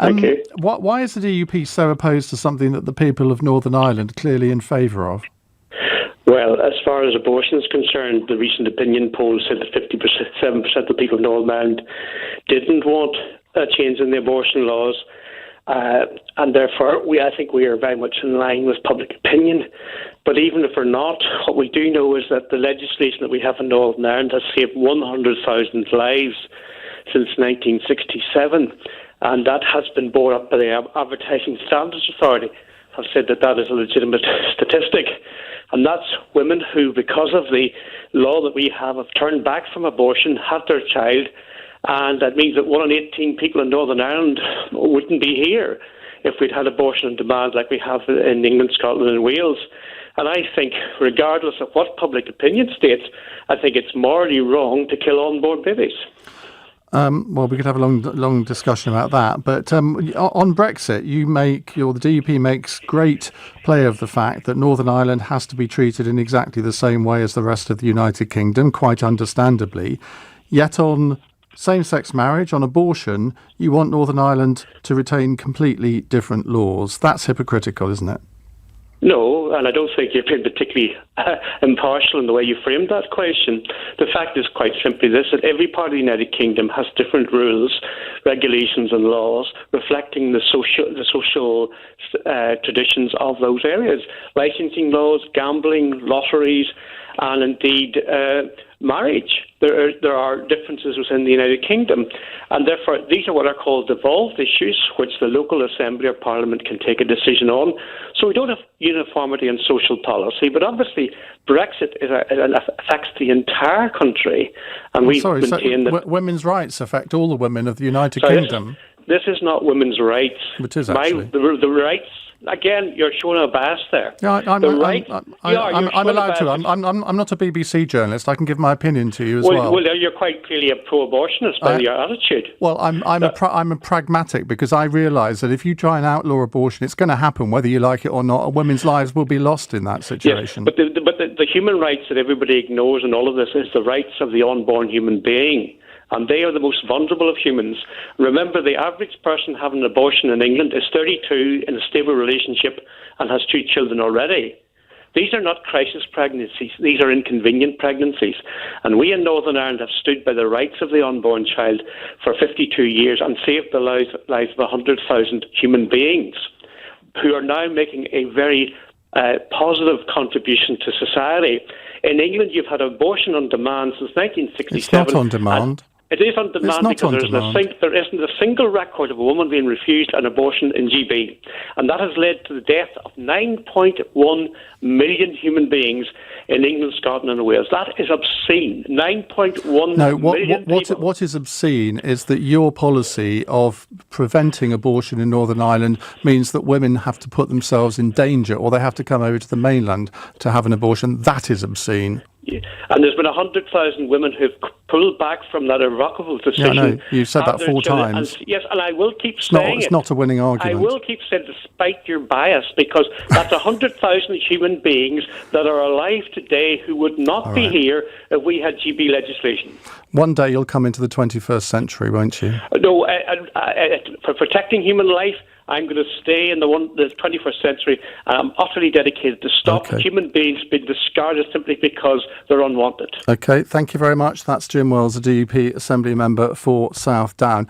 Thank you. Why is the DUP so opposed to something that the people of Northern Ireland are clearly in favour of? Well, as far as abortion is concerned, the recent opinion polls said that 57% of the people of Northern Ireland didn't want a change in the abortion laws. And therefore, I think we are very much in line with public opinion. But even if we're not, what we do know is that the legislation that we have in Northern Ireland has saved 100,000 lives since 1967. And that has been borne up by the Advertising Standards Authority, have said that that is a legitimate statistic. And that's women who, because of the law that we have turned back from abortion, had their child. And that means that 1 in 18 people in Northern Ireland wouldn't be here if we'd had abortion on demand like we have in England, Scotland and Wales. And I think, regardless of what public opinion states, I think it's morally wrong to kill unborn babies. Well, we could have a long discussion about that. But on Brexit, the DUP makes great play of the fact that Northern Ireland has to be treated in exactly the same way as the rest of the United Kingdom, quite understandably. Yet on same-sex marriage, on abortion, you want Northern Ireland to retain completely different laws. That's hypocritical, isn't it? No, and I don't think you've been particularly impartial in the way you framed that question. The fact is quite simply this, that every part of the United Kingdom has different rules, regulations and laws reflecting the social traditions of those areas. Licensing laws, gambling, lotteries, and indeed marriage. There are differences within the United Kingdom, and therefore these are what are called devolved issues, which the local assembly or parliament can take a decision on. So we don't have uniformity in social policy, but obviously Brexit affects the entire country, and we maintain that women's rights affect all the women of the United Kingdom. This is not women's rights. It is actually. The rights. Again, you're showing a bias there. Yeah, I'm allowed to. I'm not a BBC journalist. I can give my opinion to you as well. Well, you're quite clearly a pro-abortionist by your attitude. Well, I'm a pragmatic, because I realise that if you try and outlaw abortion, it's going to happen whether you like it or not. And women's lives will be lost in that situation. Yes, but the human rights that everybody ignores in all of this is the rights of the unborn human being. And they are the most vulnerable of humans. Remember, the average person having an abortion in England is 32, in a stable relationship, and has 2 children already. These are not crisis pregnancies. These are inconvenient pregnancies. And we in Northern Ireland have stood by the rights of the unborn child for 52 years and saved the lives of 100,000 human beings who are now making a very positive contribution to society. In England, you've had abortion on demand since 1967. It's not on demand. It is on demand because there isn't a single record of a woman being refused an abortion in GB. And that has led to the death of 9.1 million human beings in England, Scotland and Wales. That is obscene. 9.1 million people. What is obscene is that your policy of preventing abortion in Northern Ireland means that women have to put themselves in danger, or they have to come over to the mainland to have an abortion. That is obscene. Yeah. And there's been 100,000 women who've pulled back from that irrevocable decision. Yeah, I know. You've said that 4 times. Yes, and I will keep saying it. It's not a winning argument. I will keep saying it despite your bias, because that's 100,000 human beings that are alive today who would not be here if we had GB legislation. One day you'll come into the 21st century, won't you? No, for protecting human life, I'm going to stay in the 21st century, and I'm utterly dedicated to stop human beings being discarded simply because they're unwanted. OK, thank you very much. That's Jim Wells, a DUP Assembly member for South Down.